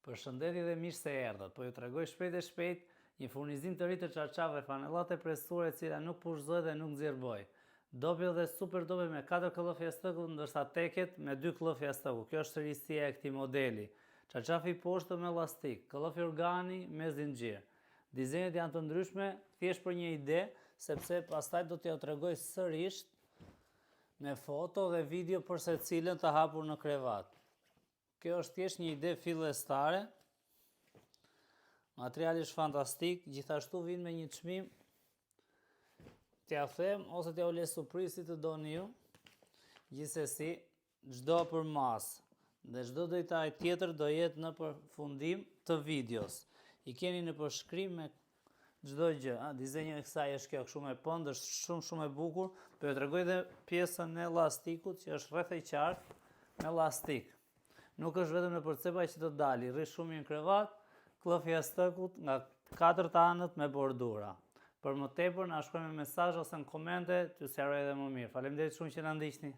Përshëndetje dhe mirë se erdhët, po ju tregoj shpejt një furnizim të ri të çarçave fanellate presuare e cila nuk pushzohet dhe nuk nxjerr boj. Dopi dhe super dopi me 4 këllëf jastëku, ndërsa teket me 2 këllëf jastëku. Kjo është risia e këtij modeli. Çarçafi poshtë me elastik, këllëfi organi me zinxhir. Dizenjet janë të ndryshme, thjesht për një ide, sepse pastaj do t'ju tregoj sërish me foto dhe video për secilën të hapur në krevat. Kjo është thjesht një ide fillestare. Materiali është fantastik, gjithashtu vjen me një çmim. T'ja them ose t'ja u le surprizë si të doni ju. Gjithsesi, çdo për masë dhe çdo detaj tjetër do jetë në përfundim të videos. I keni në përshkrim me çdo gjë. Dizenji i kësaj është kjo, kështu me pënd, është shumë e bukur. Po ju tregoj edhe pjesën e elastikut që është rreth e qartë me elastik. Nuk është vetëm në përcepa që të dali, rri shumë mirë në krevat, këllëfi jastëkut nga 4 anët me bordura. Për më tepër na shkruani me mesazh ose në komente, t'ju sqaroj edhe më mirë. Faleminderit shumë që na ndiqni.